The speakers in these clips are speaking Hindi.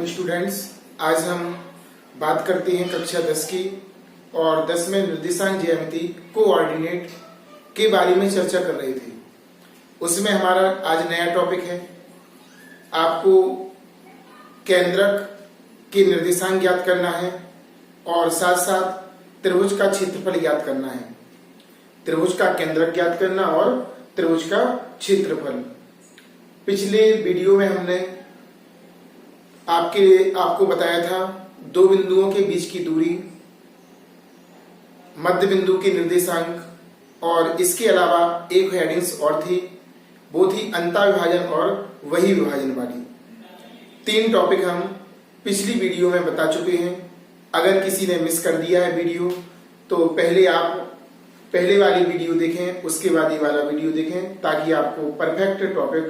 Morning students. आज हम बात करते हैं कक्षा 10 की और 10 में निर्देशांक ज्यामिति कोऑर्डिनेट के बारे में चर्चा कर रहे थे। उसमें हमारा आज नया टॉपिक है, आपको केंद्रक के निर्देशांक ज्ञात करना है और साथ साथ त्रिभुज का क्षेत्रफल ज्ञात करना है। त्रिभुज का केंद्रक ज्ञात करना और त्रिभुज का क्षेत्रफल। पिछले वीडियो में हमने आपको बताया था दो बिंदुओं के बीच की दूरी, मध्य बिंदु के निर्देशांक और इसके अलावा एक हेडिंग्स और थी, वो थी अंतःविभाजन और वही विभाजन वाली। 3 टॉपिक हम पिछली वीडियो में बता चुके हैं। अगर किसी ने मिस कर दिया है वीडियो तो पहले आप पहले वाली वीडियो देखें, उसके बाद ये वाला वीडियो देखें ताकि आपको परफेक्ट टॉपिक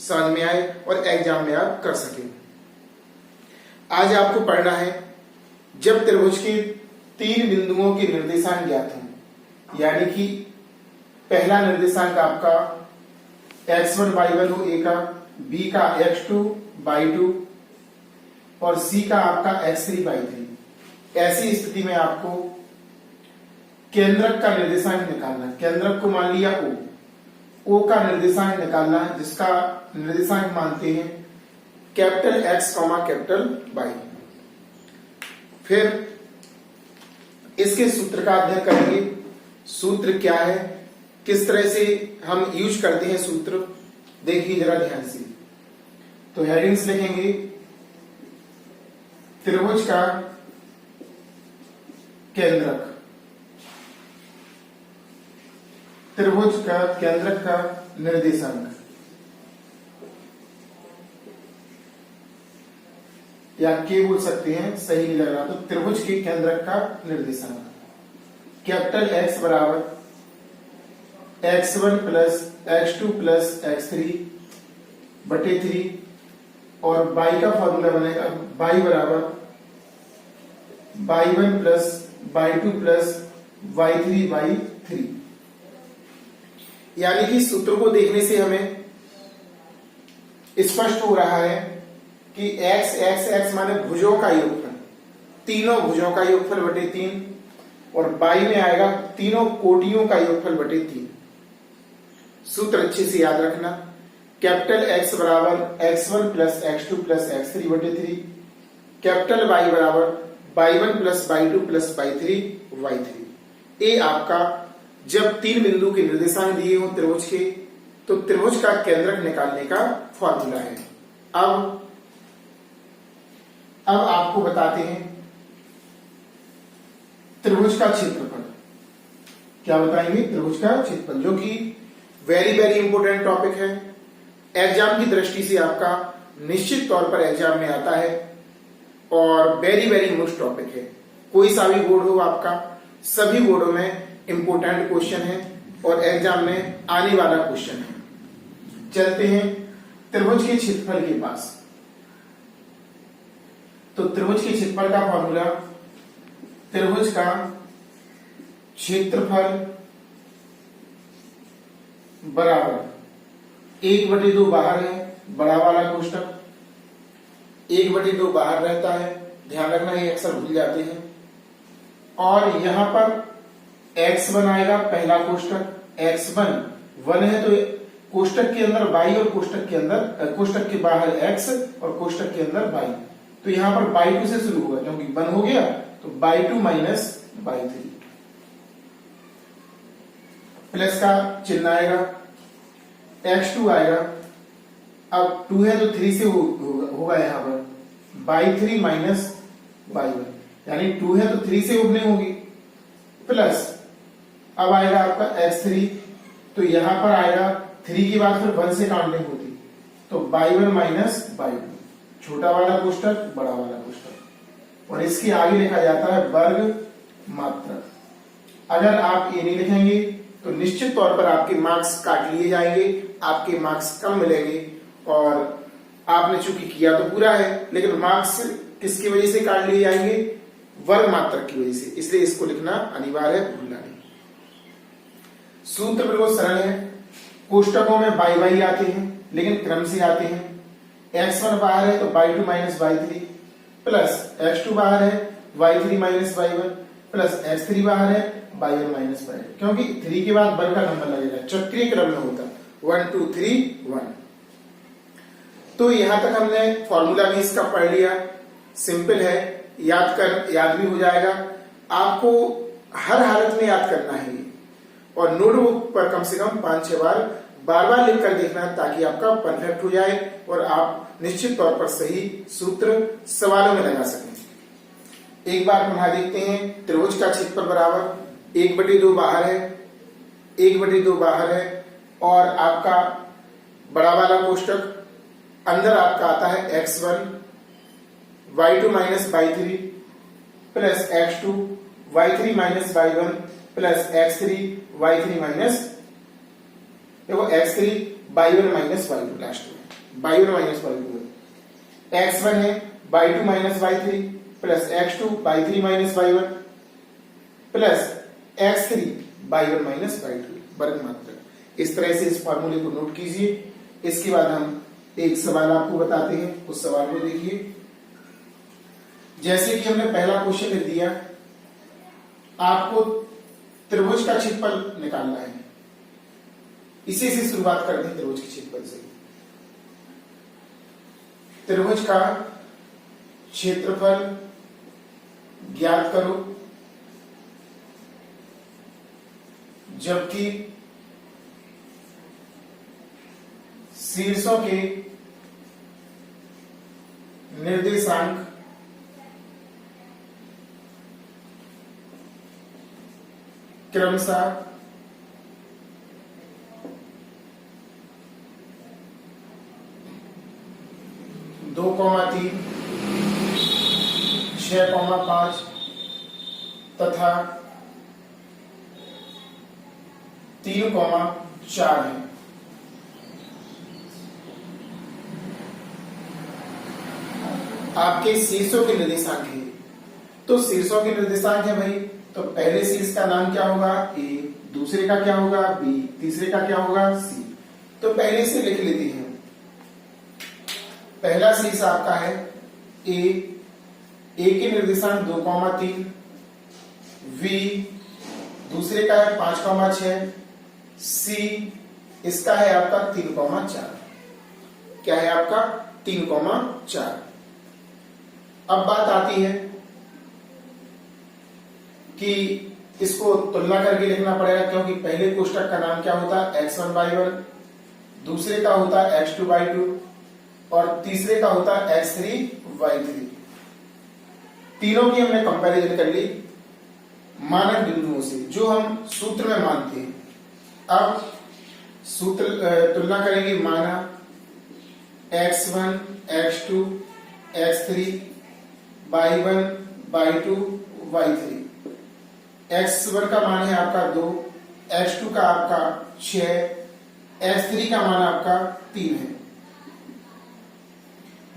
समझ में आए और एग्जाम में आप कर सकें। आज आपको पढ़ना है जब त्रिभुज के 3 बिंदुओं के निर्देशांक ज्ञात हैं, यानी कि पहला निर्देशांक आपका x1 y1 हो a का, b का x2 y2 और c का आपका x3 y3। ऐसी स्थिति में आपको केंद्रक का निर्देशांक निकालना है। केंद्रक को मान लिया O का निर्देशांक निकालना है, जिसका निर्देशांक मानते हैं कैपिटल X, कैपिटल Y। फिर इसके सूत्र का अध्ययन करेंगे। सूत्र क्या है, किस तरह से हम यूज करते हैं सूत्र, देखिए जरा ध्यान से। तो हेडिंग्स लिखेंगे, त्रिभुज का केंद्रक, त्रिभुज का केंद्रक का निर्देशांक, या के बोल सकते हैं, सही नहीं लग रहा तो त्रिभुज के केंद्रक का निर्देशांक। कैपिटल X बराबर x1 plus x2 plus x3 बटे 3 और y का फॉर्मूला बनेगा y बराबर y1 plus y2 plus y3 y3। यानी कि सूत्र को देखने से हमें स्पष्ट हो रहा है कि x x x माने भुजों का योगफल, तीनों भुजों का योगफल बटे 3 और y में आएगा तीनों कोटियों का योगफल बटे 3। सूत्र अच्छे से याद रखना, कैपिटल X बराबर x1 plus x2 plus x3 बटे 3, कैपिटल Y बराबर y1 plus y2 plus y3 y3। ये आपका जब 3 बिंदु के निर्देशांक दिए हो त्रिभुज के, तो त्रिभुज का केंद्रक निकालने का फॉर्मूला है। अब आपको बताते हैं त्रिभुज का क्षेत्रफल। क्या बताएंगे? त्रिभुज का क्षेत्रफल, जो कि वेरी वेरी इंपोर्टेंट टॉपिक है। एग्जाम की दृष्टि से आपका निश्चित तौर पर एग्जाम में आता है और वेरी वेरी मोस्ट टॉपिक है। कोई सा भी बोर्ड हो आपका, सभी बोर्डों में इंपोर्टेंट क्वेश्चन है और एग्जाम में आने वाला क्वेश्चन है। चलते हैं त्रिभुज के क्षेत्रफल के पास। तो त्रिभुज के क्षेत्रफल का फॉर्मूला, त्रिभुज का क्षेत्रफल बराबर 1/2 बाहर है, बड़ा वाला कोष्टक, 1/2 बाहर रहता है, ध्यान रखना ये अक्सर भूल जाते हैं। और यहां पर x1 आएगा, पहला कोष्टक x1 1 है तो कोष्टक के अंदर y और कोष्टक के बाहर x और कोष्टक के अंदर y। तो यहां पर y2 से शुरू होगा क्योंकि 1 हो गया, तो y2 माइनस y3 प्लस का चिन्ह आएगा, x2 आएगा। अब 2 है तो 3 से होगा यहां पर y3 माइनस y1, यानी 2 है तो 3 से उगने होगी, प्लस अब आएगा आपका x3, तो यहां पर आएगा 3 के बाद फिर 1 से काउंटिंग होती, तो y1 माइनस y2, छोटा वाला कोष्टक बड़ा वाला कोष्टक, और इसके आगे लिखा जाता है वर्ग मात्रक। अगर आप ये नहीं लिखेंगे तो निश्चित तौर पर आपके मार्क्स काट लिए जाएंगे, आपके मार्क्स कम मिलेंगे। और आपने चूंकि किया तो पूरा है, लेकिन मार्क्स किसकी वजह से काट लिए जाएंगे? वर्ग मात्रक की वजह से। इसलिए इसको लिखना अनिवार्य है, भूलना नहीं। सूत्र बिल्कुल सरल है, कोष्टकों में बाई बाई आते हैं लेकिन क्रम से आते हैं। x1 बाहर है तो y2 minus y3 plus x2 बाहर है y3 minus y1 plus x3 बाहर है y1 माइनस y2, क्योंकि 3 के बाद 1 का नंबर लगेगा, चक्रीय क्रम में होता 1 2 3 1। तो यहां तक हमने फॉर्मूला भी इसका पढ़ लिया, सिंपल है, याद भी हो जाएगा। आपको हर हालत में याद करना है और नोटबुक पर कम से कम 5-6 बार लिख कर देखना है, ताकि आपका परफेक्ट हो जाए और आप निश्चित तौर पर सही सूत्र सवालों में लगा सकें। एक बार पुनः देखते हैं। त्रिभुज का क्षेत्रफल बराबर 1/2 बाहर है, 1/2 बाहर है और आपका बड़ा वाला कोष्टक अंदर आपका आता है x1 y2 minus y3 plus x2 y3 minus y1 plus x3 y3 minus, देखो x3 y1 minus y2, last में y1 माइनस y2, x1 है y2 minus y3 plus x2 y3 minus y1 plus x3 y1 minus y2 वर्ग मात्रक। इस तरह से इस फॉर्मूले को नोट कीजिए। इसके बाद हम एक सवाल आपको बताते हैं, उस सवाल को देखिए। जैसे कि हमने पहला क्वेश्चन लिख दिया, आपको त्रिभुज का क्षेत्रफल निकालना है। इसी से शुरुआत करते हैं, त्रिभुज के क्षेत्रफल से। त्रिभुज का क्षेत्रफल ज्ञात करो, जबकि शीर्षों के निर्देशांक क्रमशः 2,3, 6,5 तथा 3,4 है। आपके शीर्षों के निर्देशांक है, तो शीर्षों के निर्देशांक है भाई, तो पहले शीर्ष का नाम क्या होगा A, दूसरे का क्या होगा B, तीसरे का क्या होगा C। तो पहले से लिख लेते हैं। पहला शीर्ष आपका है A के निर्देशांक 2,3, V दूसरे का है 5,6, C इसका है आपका 3,4। क्या है आपका 3,4। अब बात आती है कि इसको तुलना करके लिखना पड़ेगा, क्योंकि पहले कोष्टक का नाम क्या होता है x1 y1, दूसरे का होता है x2 y2 और तीसरे का होता है x3 y3। तीनों की हमने कंपैरिजन कर ली मानक बिंदुओं से, जो हम सूत्र में मानते हैं। अब सूत्र तुलना करेंगे, माना x1 x2 x3 y1 y2 y3। x1 का मान है आपका 2, x2 का आपका 6, x3 का मान आपका 3 है,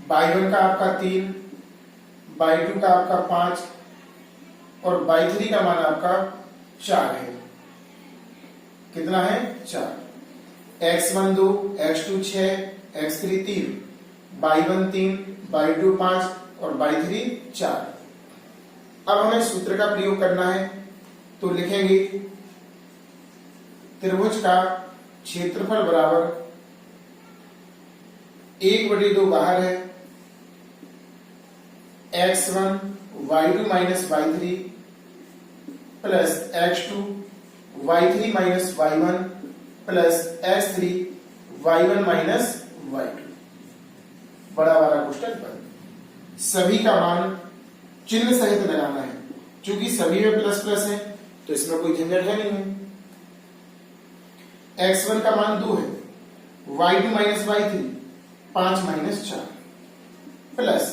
y1 का आपका 3, y2 का आपका 5 और y3 का मान आपका 4 है। कितना है 4। x1 2, x2 6, x3 3, y1 3, y2 5 और y3 4। अब हमें सूत्र का प्रयोग करना है, तो लिखेंगे त्रिभुज का क्षेत्रफल बराबर 1/2 बाहर है, x1 y2 minus y3 plus x2 y3 minus y1 plus x3 y1 minus y2। बड़ा वाला कोष्टक बंद। सभी का मान चिन्ह सहित लगाना है, क्योंकि सभी में प्लस प्लस है तो इसमें कोई झंझट है नहीं है। x1 का मान 2 है, y2 minus y3 5 minus 4 plus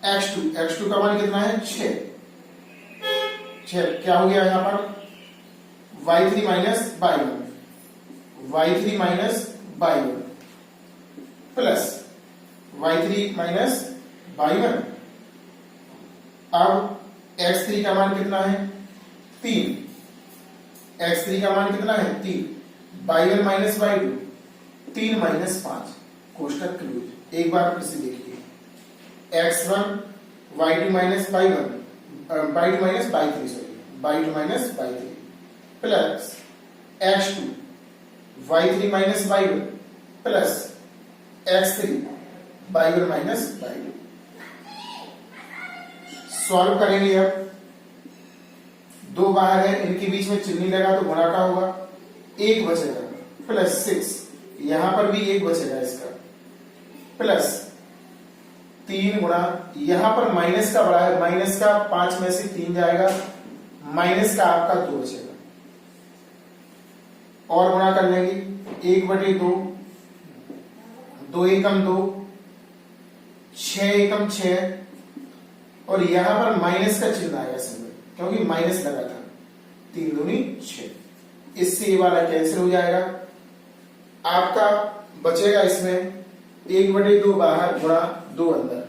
x2 का मान कितना है 6। क्या हो गया यहां पर y3 minus y1 plus y3 minus y1। अब x3 का मान कितना है 3, x3 का मान कितना है 3, y1 minus y2 3 minus 5 कोष्टक close. एक बार फिर से देखिए, x1 y2 minus y1 y2 minus y3 sorry y2 minus y3 plus x2 y3 minus y1 plus x3 y1 minus y2। Solve करेंगे अब, दो बाहर है, इनके बीच में चिन्ह लगा तो गुणा का होगा, एक बचेगा प्लस 6, यहां पर भी एक बचेगा इसका, प्लस 3 गुणा, यहां पर माइनस का बड़ा है, माइनस का 5 में से 3 जाएगा, माइनस का आपका 2 बचेगा, और गुणा कर लेंगे 1/2, 2 एकम 2, 6 एकम 6, और यहां पर माइनस का चिन्ह आएगा सिंबल, क्योंकि माइनस लगा था, 3 दूनी 6, इससे ये वाला कैंसिल हो जाएगा, आपका बचेगा इसमें 1/2 बाहर गुणा 2 अंदर,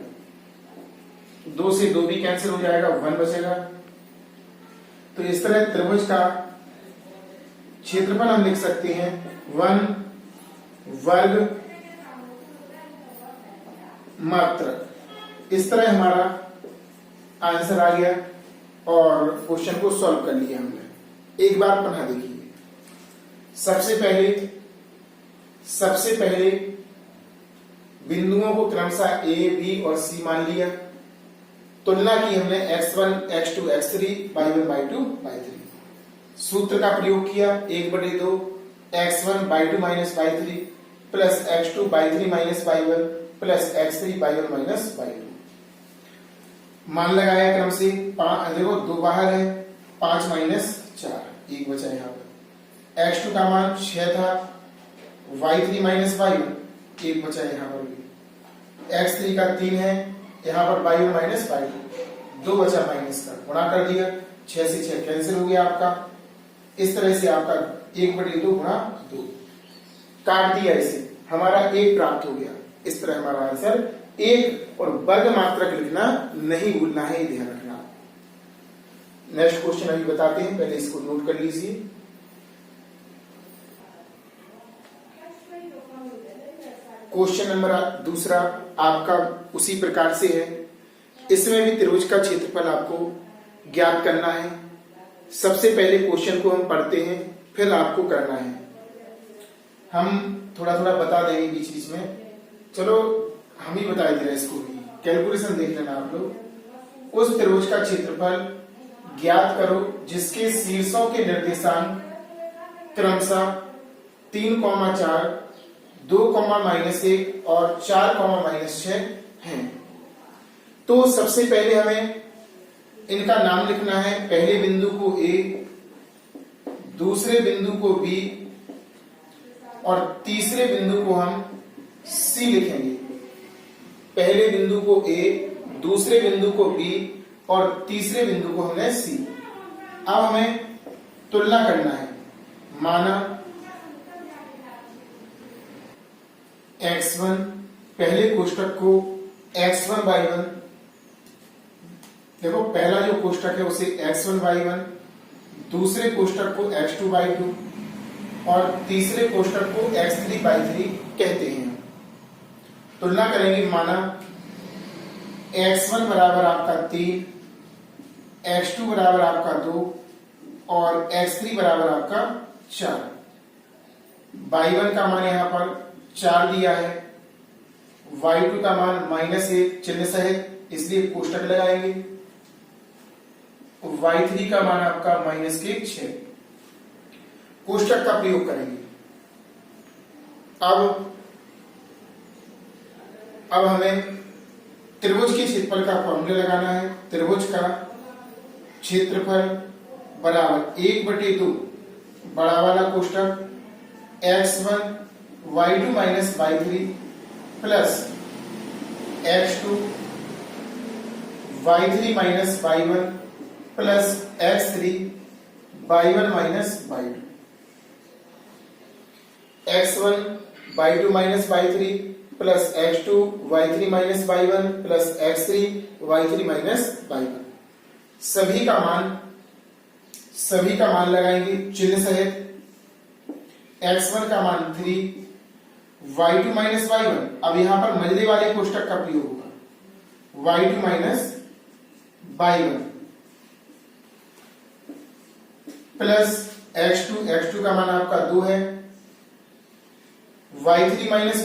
2 से 2 भी कैंसिल हो जाएगा, 1 बचेगा। तो इस तरह त्रिभुज का क्षेत्रफल हम लिख सकते हैं 1 वर्ग मात्रक। इस तरह हमारा आंसर आ गया और क्वेश्चन को सॉल्व कर लिया हमने। एक बार पुनः देखिए, सबसे पहले बिंदुओं को क्रमशः ए, बी और सी मान लिया, तुलना की हमने x1, x2, x3, y1, y2, y3, सूत्र का प्रयोग किया 1/2 x1 y2 minus y3 plus x2 y3 minus y1 plus x3 y1 minus y2, मान लगाया क्रम से, देखो 2 बाहर है, 5 माइनस 4, 1 बचा यहाँ पर, x2 का मान 6 था, y3 माइनस y1 1 बचा यहाँ पर भी, x3 का 3 है, यहाँ पर y1 माइनस y2 2 बचा माइनस का, गुणा कर दिया, 6 से 6 कैंसिल हो गया आपका, इस तरह से आपका 1/2 गुणा 2 काट दिया, इसे हमारा 1 प्राप्त हो गया। इस तरह हमारा आंसर 1 और वर्ग मात्रक लिखना नहीं भूलना है, ध्यान रखना। नेक्स्ट क्वेश्चन अभी बताते हैं, पहले इसको नोट कर लीजिए। क्वेश्चन नंबर दूसरा आपका उसी प्रकार से है, इसमें भी त्रिभुज का क्षेत्रफल आपको ज्ञात करना है। सबसे पहले क्वेश्चन को हम पढ़ते हैं, फिर आपको करना है, हम थोड़ा थोड़ा बता देंगे बीच बीच में, चलो हम ही बता दे रहे इसको भी, कैलकुलेशन देख लेना आप लोग। उस त्रिभुज का क्षेत्रफल ज्ञात करो जिसके शीर्षों के निर्देशांक क्रमशः 3, 4, 2, -1 और 4, -6 हैं। तो सबसे पहले हमें इनका नाम लिखना है, पहले बिंदु को A, दूसरे बिंदु को B और तीसरे बिंदु को हम C लिखेंगे। पहले बिंदु को A, दूसरे बिंदु को B और तीसरे बिंदु को हमने C। अब हमें तुलना करना है, माना x1, पहले कोष्ठक को x1 y1, देखो पहला जो कोष्ठक है उसे x1 y1, दूसरे कोष्ठक को x2 y2 और तीसरे कोष्ठक को x3 y3 कहते हैं। तुलना करेंगे, माना x1 बराबर आपका 3, x2 बराबर आपका 2 और x3 बराबर आपका 4। y1 का मान यहां पर 4 दिया है, y2 का मान -1 चिन्ह सहित इसलिए कोष्ठक लगाएंगे, y3 का मान आपका -6 कोष्ठक का प्रयोग करेंगे। अब हमें त्रिभुज के क्षेत्रफल का फॉर्मूला लगाना है। त्रिभुज का क्षेत्रफल बराबर 1/2 बड़ा वाला कोष्ठक x1 y2 minus y3 plus x2 y3 minus y1 plus x3 y1 minus y2, x1 y2 minus y3 plus x2 y3 minus y1 plus x3 y3 minus y1, सभी का मान लगाएंगे चिन्ह सहित। x1 का मान 3, y2 माइनस y1, अब यहां पर मजले वाले कोष्टक का प्रयोग होगा, y2 minus y1 plus x2 का मान आपका 2 है, y3 माइनस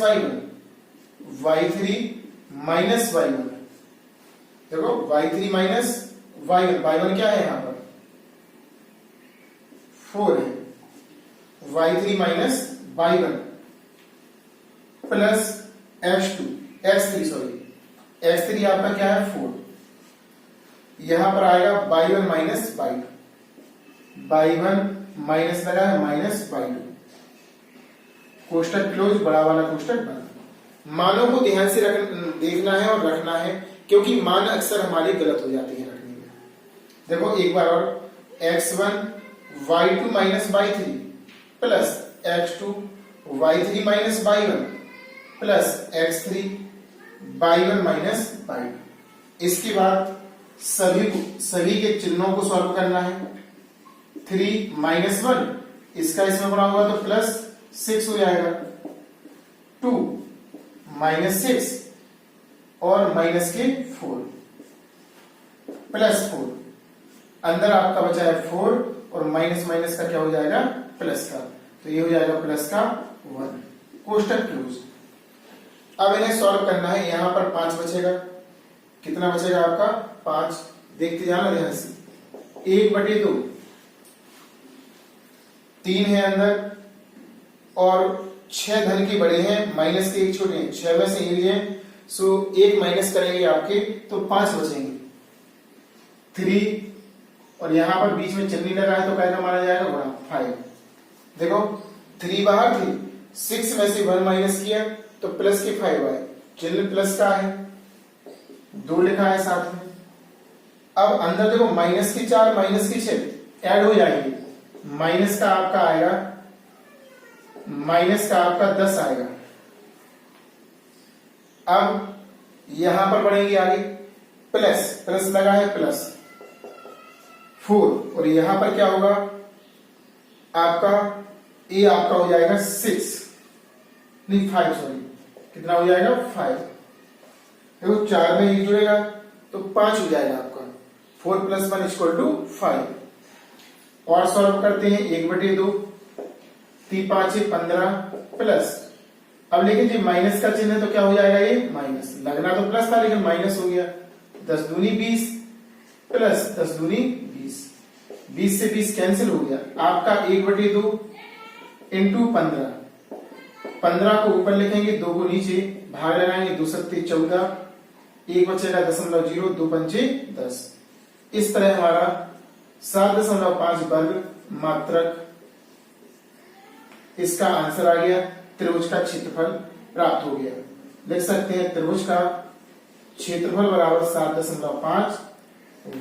y1, देखो y3 माइनस y1 क्या है यहां पर 4 है, y3 minus y1 plus x3 आपका क्या है 4, यहां पर आएगा y1 माइनस y1 माइनस लगा है माइनस y2, कोष्टक क्लोज, बड़ा वाला कोष्टक बंद। मानों को ध्यान से देखना है और रखना है, क्योंकि मान अक्सर हमारे गलत हो जाते हैं रखने में। देखो एक बार और, x1 y2 minus y3 plus x2 y3 minus y1 plus x3 y1 minus y2। इसके बाद सभी के चिन्हों को सॉल्व करना है। 3 माइनस 1 इसका इसमें गुणा हुआ तो प्लस 6 हो जाएगा, 2 माइनस 6 और माइनस के 4 प्लस 4, अंदर आपका बचा है 4 और माइनस माइनस का क्या हो जाएगा प्लस का, तो ये हो जाएगा प्लस का 1, कोष्टक क्लोज। अब इन्हें सॉल्व करना है, यहां पर 5 बचेगा, कितना बचेगा आपका 5, देखते जाना ध्यान से, 1/2 3 है अंदर और 6 धन के बड़े हैं, माइनस के 1 छोटे हैं, 6 में से 1 है, सो 1 माइनस करेंगे आपके तो 5 बचेंगे, 3 और यहां पर बीच में चिन्ह लगा है तो क्या माना जाएगा गुणा 5। देखो 3 बाहर थी, 6 में से 1 माइनस किया तो प्लस के 5 आए, चिन्ह प्लस का है, 2 लिखा है साथ में। अब अंदर देखो माइनस के 4 माइनस के 6 ऐड हो जाएंगे, माइनस का आपका आएगा, माइनस का आपका 10 आएगा। अब यहां पर बढ़ेंगे आगे, प्लस लगा है प्लस 4 और यहां पर क्या होगा आपका, ये आपका हो जाएगा 6 नहीं 5 सॉरी, कितना हो जाएगा 5, देखो 4 में 1 जुड़ेगा तो 5 हो जाएगा आपका, 4 + 1 = 5। और सॉल्व करते हैं, 1/2 3 5 15 प्लस, अब लेकिन जी माइनस का चिन्ह है तो क्या हो जाएगा, ये माइनस, लगना तो प्लस था लेकिन माइनस हो गया, 10 दूनी 20 प्लस 10 दूनी 20, 20 से 20 कैंसिल हो गया, आपका 1/2 इंटू 15 को ऊपर लिखेंगे, 2 को नीचे, भाग लगाएंगे, 2 7 14, 1 बचेगा 0.0, 2 पंचे 10। इस तरह हमारा 7.5 वर्ग मात्रक इसका आंसर आ गया, त्रिभुज का क्षेत्रफल प्राप्त हो गया। लिख सकते हैं त्रिभुज का क्षेत्रफल बराबर 7.5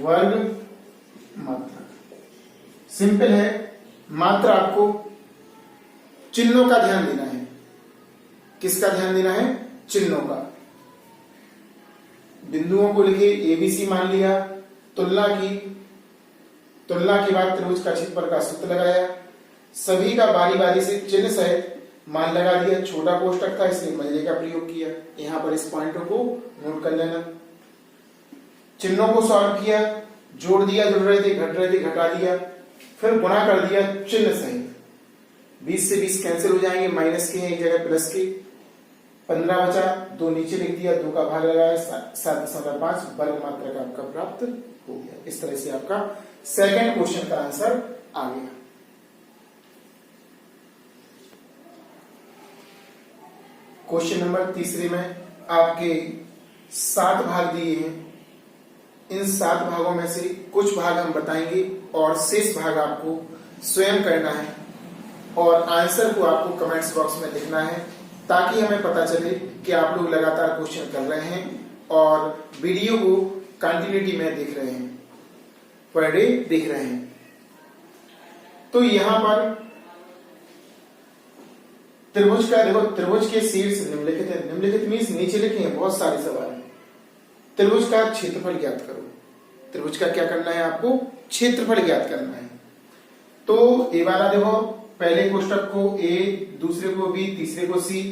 वर्ग मात्रक। सिंपल है, मात्र आपको चिन्हों का ध्यान देना है। किसका ध्यान देना है? चिन्हों का। बिंदुओं को लिखे, एबीसी मान लिया, तुलना की, तुलना के बाद त्रिभुज का क्षेत्रफल का सूत्र लगाया, सभी का बारी बारी से चिन्ह सहित मान लगा दिया। छोटा कोष्टक था इसलिए मजले का प्रयोग किया। यहां पर इस पॉइंटों को नोट कर लेना। चिन्हों को सॉल्व किया, जोड़ दिया, जुड़ रहे थे, घट रहे थे, घटा दिया, फिर गुणा कर दिया चिन्ह सहित। 20 से 20 कैंसिल हो जाएंगे, माइनस के हैं एक जगह प्लस के, 15 बचा, 2 नीचे लिख दिया, 2 का भाग लगाया, 7.5 वर्ग मात्रक आपका प्राप्त हो गया। इस तरह से आपका सेकंड क्वेश्चन का आंसर आ गया। क्वेश्चन नंबर 3 में आपके 7 भाग दिए हैं। इन 7 भागों में से कुछ भाग हम बताएंगे और शेष भाग आपको स्वयं करना है और आंसर को आपको कमेंट्स बॉक्स में लिखना है, ताकि हमें पता चले कि आप लोग लगातार क्वेश्चन कर रहे हैं और वीडियो को कंटिन्यूटी में देख रहे हैं, पर डे देख रहे हैं। तो यहां पर त्रिभुज का देखो, त्रिभुज के शीर्ष निम्नलिखित है। निम्नलिखित मीन्स नीचे लिखे हैं, बहुत सारे सवाल हैं। त्रिभुज का क्षेत्रफल ज्ञात करो। त्रिभुज का क्या करना है? आपको क्षेत्रफल ज्ञात करना है। तो ए वाला देखो, पहले कोष्टक को ए, दूसरे को बी, तीसरे को सी,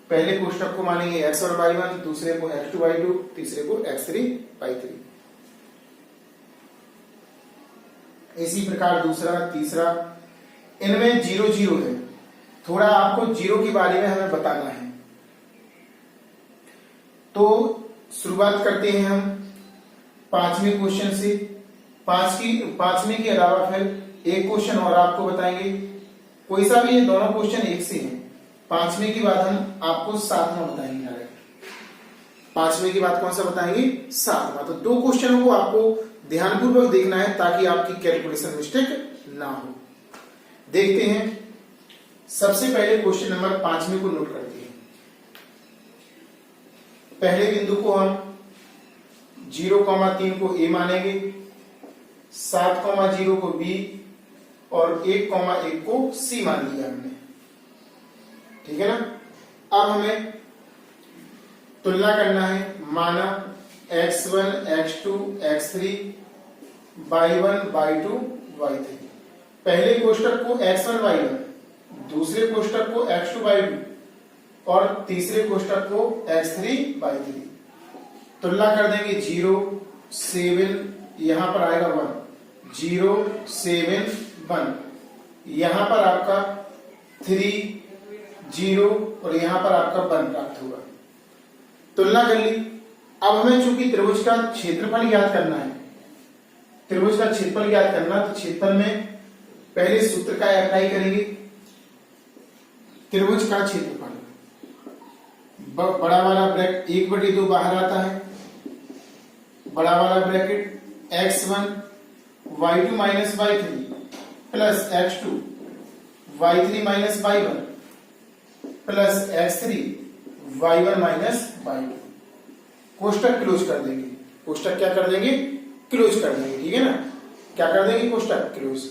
पहले कोष्टक को मानेंगे x1/1, दूसरे को x2/2, तीसरे को x3/3। इसी प्रकार दूसरा, तीसरा, इनमें 0 0 है। थोड़ा आपको जीरो के बारे में हमें बताना है। तो शुरुआत करते हैं हम 5वें क्वेश्चन से। पांचवें के अलावा फिर एक क्वेश्चन और आपको बताएंगे, कोई सा भी, ये दोनों क्वेश्चन एक से हैं। 5वें के बाद हम आपको 7वां बताएंगे डायरेक्ट। 5वें के बाद कौन सा बताएंगे? 7वां। तो 2 क्वेश्चनों को आपको ध्यानपूर्वक देखना है ताकि आपकी कैलकुलेशन मिस्टेक ना हो। देखते हैं, सबसे पहले क्वेश्चन नंबर 5वें को नोट करते हैं। पहले बिंदु को हम 0,3 को ए मानेंगे, 7,0 को बी और 1,1 को सी मान लिया हमने, ठीक है ना। अब हमें तुलना करना है। माना x1, x2, x3, y1, y2, y3। पहले कोष्टक को x1, y1, दूसरे कोष्टक को x2/2 और तीसरे कोष्टक को x3/3। तुलना कर देंगे 0, 7, यहां पर आएगा 1, 0, 7, 1, यहां पर आपका 3, 0 और यहां पर आपका 1 प्राप्त होगा। तुलना कर ली। अब हमें चूंकि त्रिभुज का क्षेत्रफल ज्ञात करना है, त्रिभुज का क्षेत्रफल ज्ञात करना, तो क्षेत्रफल में पहले सूत्र का अप्लाई करेंगे। त्रिभुज का क्षेत्रफल, बड़ा वाला ब्रैकेट 1/2 बाहर आता है, बड़ा वाला bracket x1 y2 minus y3 plus x2 y3 minus y1 plus x3 y1 minus y2। कोष्टक क्लोज कर देंगे। कोष्टक क्या कर देंगे? क्लोज कर देंगे, ठीक है ना। क्या कर देंगे? कोष्टक क्लोज।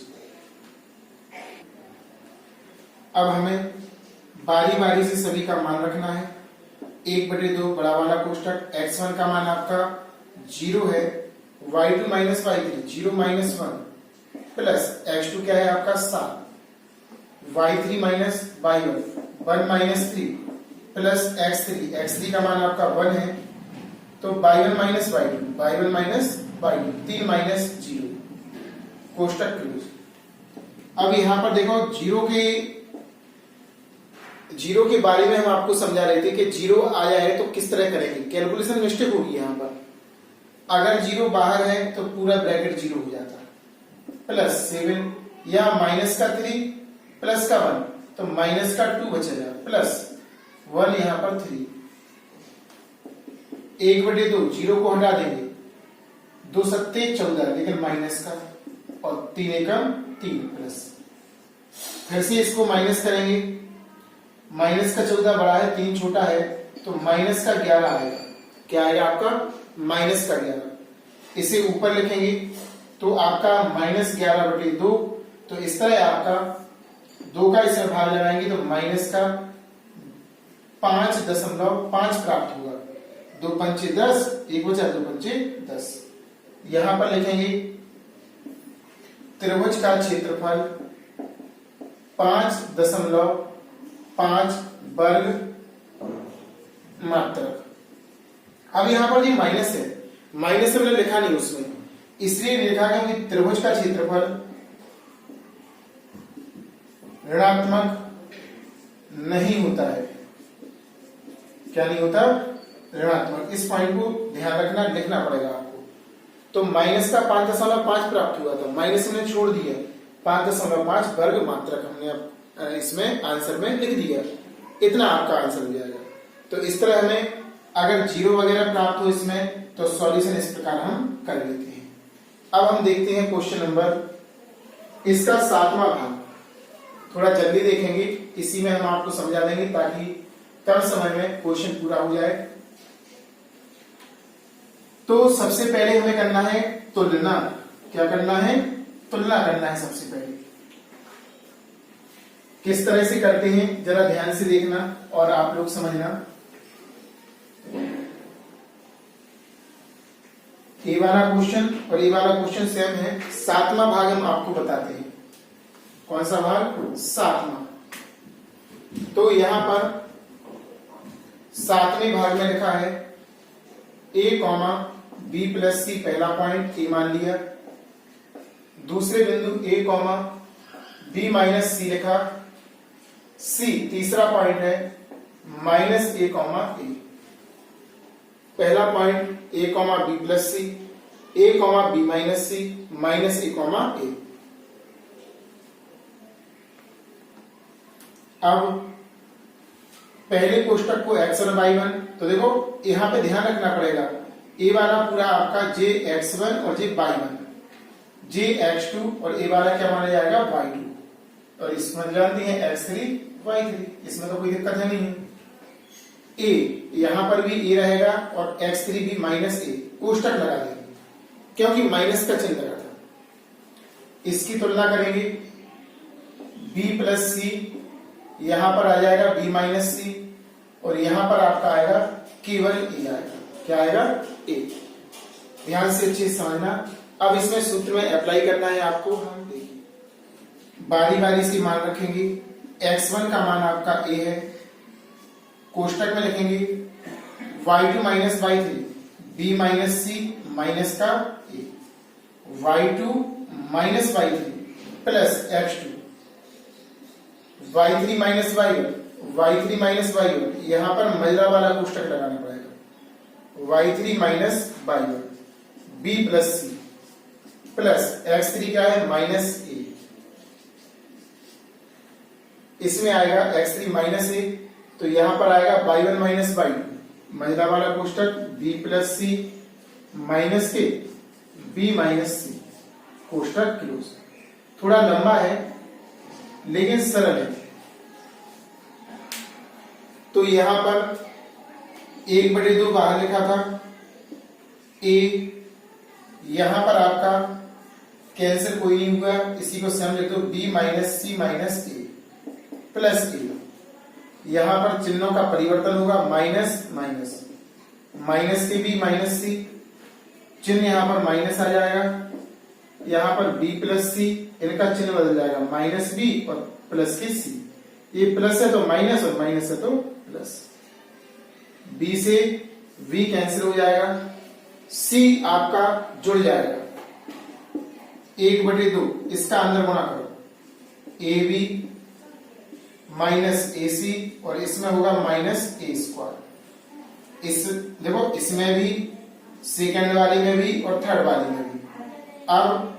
अब हमें बारी बारी से सभी का मान रखना है। 1/2 बड़ा वाला कोष्टक, x1 का मान आपका 0 है, y2 minus y3 0 minus 1 plus x2 क्या है आपका 7, y3 minus y1 1 minus 3 plus x3 का मान आपका 1 है, तो y1 minus y1 minus y2 3 minus 0, कोष्टक क्लोज। अब यहां पर देखो जीरो के बारे में हम आपको समझा रहे थे कि जीरो आया है तो किस तरह करेंगे, कैलकुलेशन मिस्टेक होगी यहां पर। अगर जीरो बाहर है तो पूरा ब्रैकेट जीरो हो जाता है, प्लस 7 या माइनस का 3 प्लस का 1 तो माइनस का 2 बचेगा, प्लस 1 यहां पर 3, 1/2 जीरो को हटा देंगे, 2 सत्ते 14 लेकिन माइनस का, और 3 एकम 3 प्लस। फिर से इसको माइनस करेंगे, माइनस का 14 बड़ा है 3 छोटा है, तो माइनस का 11 आएगा। क्या आएगा आपका? माइनस का 11। इसे ऊपर लिखेंगे तो आपका -11/2, तो इस तरह आपका 2 का इसमें भाग लगाएंगे तो माइनस का 5.5 प्राप्त होगा। 2 पंचे 10, 1 बचा, 2 पंचे 10। यहां पर लिखेंगे त्रिभुज का क्षेत्रफल 5.5 वर्ग मात्रक। अब यहां पर ये माइनस है, माइनस से मैंने लिखा नहीं उसमें, इसलिए लिखा क्योंकि त्रिभुज का क्षेत्रफल ऋणात्मक नहीं होता है। क्या नहीं होता? ऋणात्मक। इस पॉइंट को ध्यान रखना, लिखना पड़ेगा आपको। तो माइनस का 5.5 प्राप्त हुआ था, माइनस हमने छोड़ दिया, 5.5 वर्ग मात्रक हमने इसमें आंसर में लिख दिया। इतना आपका आंसर हो जाएगा। तो इस तरह हमें अगर जीरो वगैरह प्राप्त हो इसमें तो सॉल्यूशन इस प्रकार हम कर लेते हैं। अब हम देखते हैं क्वेश्चन नंबर, इसका 7वां भाग। थोड़ा जल्दी देखेंगे, इसी में हम आपको समझा देंगे ताकि कम समय में क्वेश्चन पूरा हो जाए। तो सबसे पहले हमें करना है तुलना। क्या करना है? तुलना करना है सबसे पहले। किस तरह से करते हैं जरा ध्यान से देखना और आप लोग समझना। ये वाला क्वेश्चन और ये वाला क्वेश्चन सेम है। 7वां भाग हम आपको बताते हैं। कौन सा भाग? 7वां। तो यहां पर सातवें भाग में लिखा है a कॉमा बी प्लस सी, पहला पॉइंट ए मान लिया। दूसरे बिंदु a कॉमा बी माइनस सी लिखा, सी तीसरा पॉइंट है माइनस ए कॉमा ए। पहला point a comma B plus C, a comma B minus C, minus A comma A. अब पहले कोष्टक को x1 y1, तो देखो यहां पे ध्यान रखना पड़ेगा, ए वाला पूरा आपका जे x1 और जे y1, जे x2 और ए वाला क्या माना जाएगा y2, और इसमें जानते हैं x3 y3, इसमें तो कोई दिक्कत है नहीं। ए यहां पर भी ए रहेगा और x3 भी माइनस ए, कोष्टक लगा देंगे क्योंकि माइनस का चिन्ह लगा था। इसकी तुलना करेंगे b प्लस सी, यहां पर आ जाएगा b माइनस सी, और यहां पर आपका आएगा केवल ए आएगा। क्या आएगा? ए। ध्यान से अच्छे से समझना। अब इसमें सूत्र में अप्लाई करना है आपको। हम देखिए बारी बारी से मान रखेंगे। x1 का मान आपका a है, कोष्टक में लिखेंगे y2 minus y3, b minus C minus का a, y2 minus y3 plus x2, y3 minus y1, y3 minus y1, यहां पर मजरा वाला कोष्टक लगाना पड़ेगा, y3 minus y1, b plus C plus x3 क्या है? Minus a। इसमें आएगा x3 माइनस a, तो यहां पर आएगा y1 माइनस y2, मजरा वाला कोष्टक b प्लस सी माइनस के b माइनस सी, कोष्टक क्लोज। थोड़ा लंबा है लेकिन सरल है। तो यहां पर 1/2 बाहर लिखा था, a यहां पर आपका कैंसिल कोई नहीं हुआ, इसी को सम लिख दो, b माइनस सी माइनस ए प्लस ए। यहां पर चिन्हों का परिवर्तन होगा, माइनस माइनस, माइनस के b माइनस सी, चिन्ह यहां पर माइनस आ जाएगा, यहां पर b प्लस सी, इनका चिन्ह बदल जाएगा, माइनस b और प्लस के c। ये प्लस है तो माइनस और माइनस है तो प्लस, b से v कैंसिल हो जाएगा, c आपका जुड़ जाएगा 1/2, इसका अंदर गुणा करो, ab माइनस ac और इसमें होगा माइनस a स्क्वायर। इस देखो इसमें भी, सेकंड वाली में भी और थर्ड वाली में भी। अब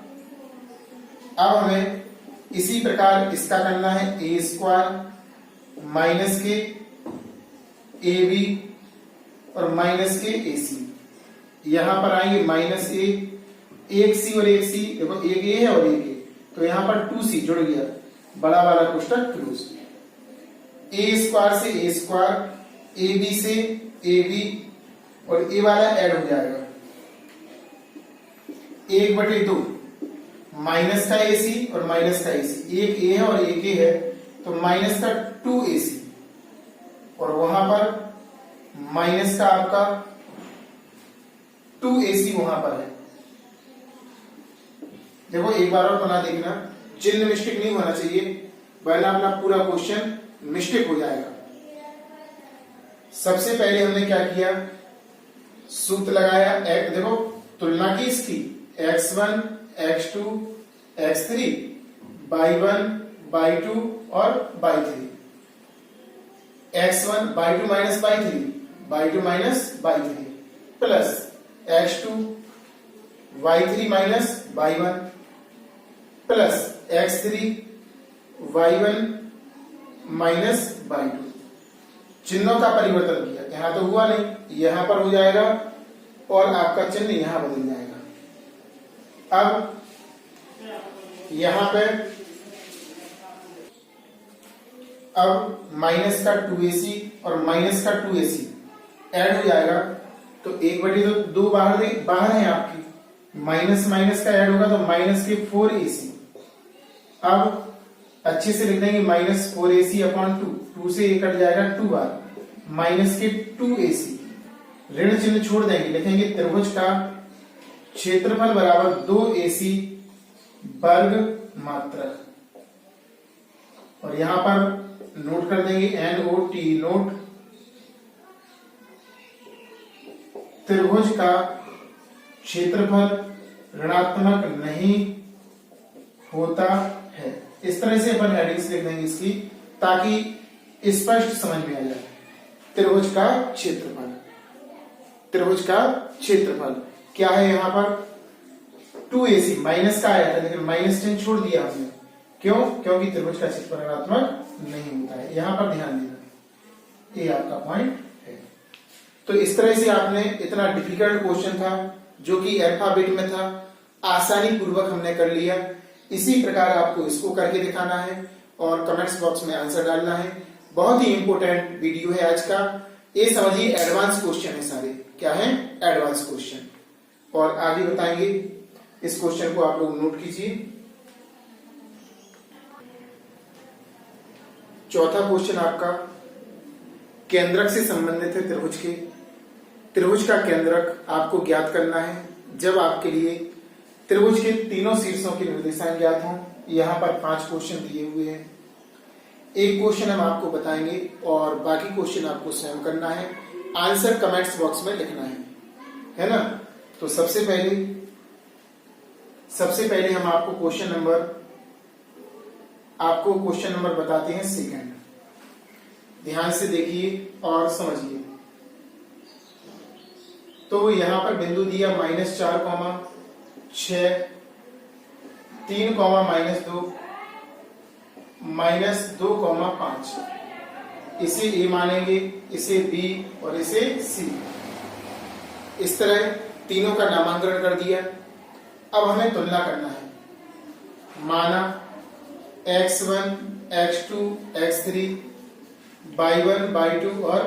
हमें इसी प्रकार इसका करना है, a स्क्वायर माइनस के ab और माइनस के ac। यहां पर आएंगे माइनस a, एक c और एक c, देखो एक a है और एक a, तो यहां पर 2c जुड़ गया, बड़ा वाला कोष्टक क्लोज। a स्क्वायर से a स्क्वायर, ab से ab और a वाला ऐड हो जाएगा, 1/2 माइनस का ac और माइनस का ac, एक a है और एक a है, तो माइनस का 2ac और वहां पर माइनस का आपका 2ac वहां पर है। देखो एक बार और बना देखना, चिन्ह मिस्टेक नहीं होना चाहिए वरना अपना पूरा क्वेश्चन मिस्टेक हो जाएगा। सबसे पहले हमने क्या किया, सूत्र लगाया, देखो तुलना की इसकी, x1 x2 x3 y1 y2 और y3, x1 y2 minus y2 minus y3 plus x2 y3 minus y1 plus x3 y1 minus y2। चिन्हों का परिवर्तन किया, यहां तो हुआ नहीं, यहां पर हो जाएगा और आपका चिन्ह यहां बदल जाएगा। अब यहां पे अब माइनस का 2ac और माइनस का 2ac ऐड हो जाएगा, तो 1/2 बाहर है आपकी, माइनस माइनस का ऐड होगा तो माइनस के 4ac। अब अच्छे से लिख देंगे माइनस 4ac अपॉन 2 से ये कट जाएगा 2 बार, माइनस के 2ac, ऋण चिन्ह छोड़ देंगे, लिखेंगे त्रिभुज का क्षेत्रफल बराबर 2ac वर्ग मात्रक, और यहां पर नोट कर देंगे NOT नोट, त्रिभुज का क्षेत्रफल ऋणात्मक नहीं होता है। इस तरह से अपन हेडिंग्स लिख देंगे इसकी, ताकि स्पष्ट समझ में आ जाए। त्रिभुज का क्षेत्रफल, त्रिभुज का क्षेत्रफल क्या है यहाँ पर 2AC, माइनस का आया था लेकिन माइनस चिन्ह छोड़ दिया हमने, क्यों? क्योंकि त्रिभुज का क्षेत्रफल ऋणात्मक नहीं होता है। यहां पर ध्यान देना, ये आपका पॉइंट है। तो इस तरह से आपने इतना डिफिकल्ट क्वेश्चन था जो कि अल्फाबेट में था, आसानी पूर्वक हमने कर लिया। इसी प्रकार आपको इसको करके दिखाना है और कमेंट्स बॉक्स में आंसर डालना है। बहुत ही इंपॉर्टेंट वीडियो है आज का। ये समझिए एडवांस क्वेश्चन है सारे। क्या है? Advance question. और आगे बताएंगे, इस क्वेश्चन को आप लोग नोट कीजिए। चौथा क्वेश्चन आपका केंद्रक से संबंधित है। त्रिभुज के, त्रिभुज का केंद्रक आपको ज्ञात करना है जब आपके लिए त्रिभुज के तीनों शीर्षों के निर्देशांक ज्ञात हों। यहाँ पर 5 क्वेश्चन दिए हुए हैं। एक क्वेश्चन हम आपको बताएंगे और बाकी क्वेश्चन आपको स्वयं करना है। आंसर कमेंट्स बॉक्स में लिखना है ना? तो सबसे पहले हम आपको क्वेश्चन नंबर बताते हैं सेकंड। ध्यान से देखिए और समझिए। तो यहां पर बिंदु दिया -4, 6, 3, -2, -2, 5। इसे ए मानेंगे, इसे बी और इसे सी। इस तरह तीनों का नामांकन कर दिया। अब हमें तुलना करना है। माना x1, x2, x3, y1, y2 और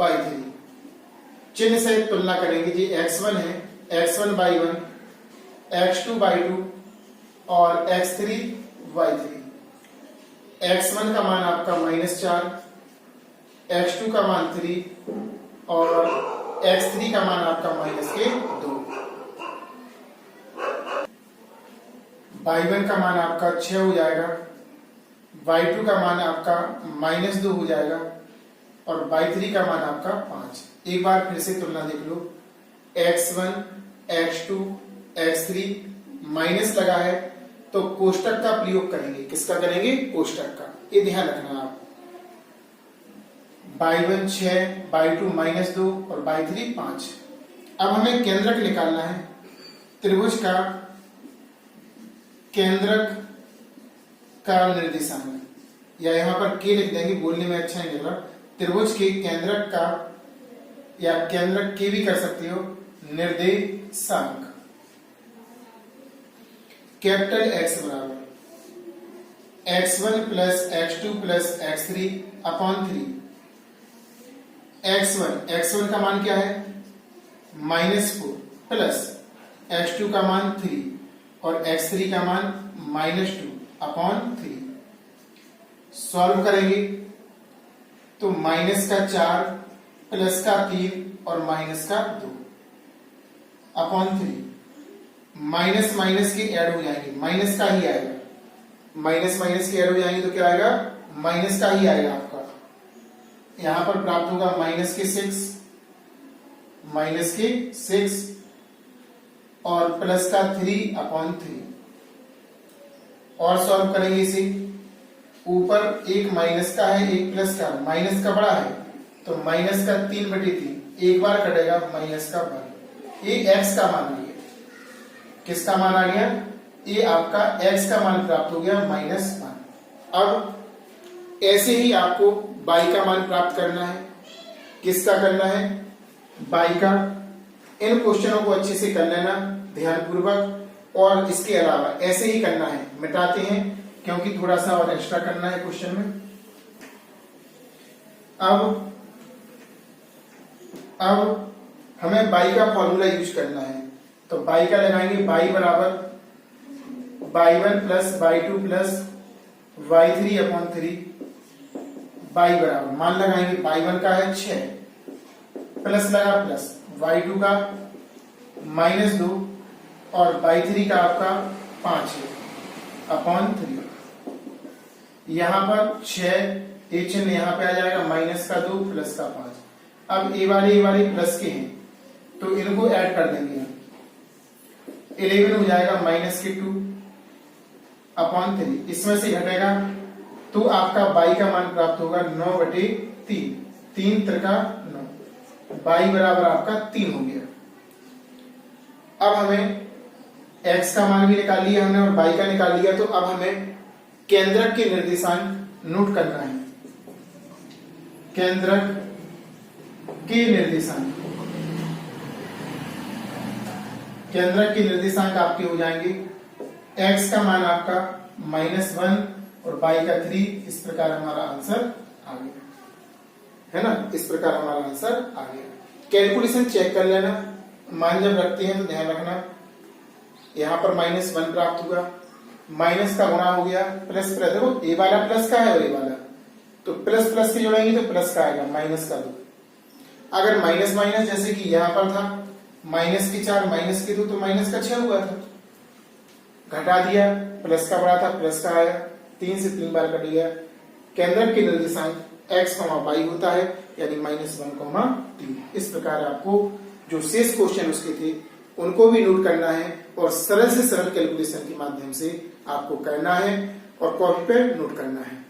y3। चिन्ह से तुलना करेंगे जी। x1 है, x1 y1, x2 y2 और x3 y3। x1 का मान आपका -4, x2 का मान 3 और x3 का मान आपका -2। y1 का मान आपका 6 हो जाएगा, y2 का मान आपका -2 हो जाएगा और y3 का मान आपका 5। एक बार फिर से तुलना देख लो। x1, x2, x3 माइनस लगा है तो कोष्टक का प्रयोग करेंगे। किसका करेंगे? कोष्टक का। ये ध्यान रखना आप। y1 6, y2 -2 और y3 5। अब हमें केंद्रक निकालना है। त्रिभुज का केंद्रक का निर्देशांक, या यहां पर के लिख देंगे, बोलने में अच्छा नहीं लग रहा। त्रिभुज के केंद्रक का, या केंद्रक के भी कर सकते हो, निर्देशांक कैपिटल X बराबर x1 plus x2 plus x3 upon 3। x1 का मान क्या है? -4 प्लस x2 का मान 3 और x3 का मान -2 अपॉन 3। सॉल्व करेंगे तो -4 प्लस का 3 और -2 अपॉन 3। माइनस माइनस के ऐड हो जाएंगे, माइनस का ही आएगा। माइनस माइनस के ऐड हो जाएंगे तो क्या आएगा? माइनस का ही आएगा आपका। यहां पर प्राप्त होगा -6 और प्लस का 3 अपॉन 3। और सॉल्व करेंगे इसे। ऊपर एक माइनस का है, एक प्लस का। माइनस का बड़ा है तो माइनस का 3/3 एक बार कटेगा, माइनस का 1। ये x का मान आ गया। किसका मान आ गया? ये आपका x का मान प्राप्त हो गया -1। अब ऐसे ही आपको y का मान प्राप्त करना है। किसका करना है? y का। इन क्वेश्चनों को अच्छे से कर लेना ध्यानपूर्वक, और इसके अलावा ऐसे ही करना है। मिटाते हैं क्योंकि थोड़ा सा और एक्स्ट्रा करना है क्वेश्चन में। अब हमें y का फॉर्मूला यूज करना है। तो y का लगाएंगे, y बराबर y1 plus y2 plus y3 upon 3। y बराबर मान लगाएंगे, y1 का है 6 प्लस लगा प्लस y2 का -2 और y3 का आपका 5 है अपॉन 3। यहां पर 6 चिन्ह यहां पे आ जाएगा, -2 प्लस का 5। अब ए वाले प्लस के हैं तो इनको ऐड कर देंगे हम। 11 हो जाएगा -2 अपॉन 3, इसमें से घटेगा तो आपका y का मान प्राप्त होगा 9/3, 3 त्रिका 9, y बराबर आपका 3 हो गया। अब हमें x का मान भी निकाल लिया हमने और y का निकाल लिया, तो अब हमें केंद्रक के निर्देशांक नोट करना है। केंद्रक के निर्देशांक, केंद्रक के निर्देशांक आपके हो जाएंगे x का मान आपका -1 और y का 3। इस प्रकार हमारा आंसर आ गया, है ना। इस प्रकार हमारा आंसर आ गया। कैलकुलेशन चेक कर लेना, मान जब रखते हैं तो ध्यान रखना, यहां पर -1 प्राप्त हुआ, माइनस का गुणा हो गया, प्लस प्लस, देखो ए वाला प्लस का है और ए वाला, तो प्लस प्लस के जोड़ेंगे तो प्लस का आएगा, माइनस का 2। अगर माइनस माइनस जैसे कि यहां पर था -4 -2 तो माइनस का 6 हुआ था, घटा दिया, प्लस का बड़ा था प्लस का आया, 3 से 3 बार कट गया। केंद्रक के निर्देशांक x, y होता है, यानी -1, 3। इस प्रकार आपको जो शेष क्वेश्चन उसके थे उनको भी नोट करना है और सरल से सरल कैलकुलेशन के माध्यम से आपको करना है और कॉपी पे नोट करना है।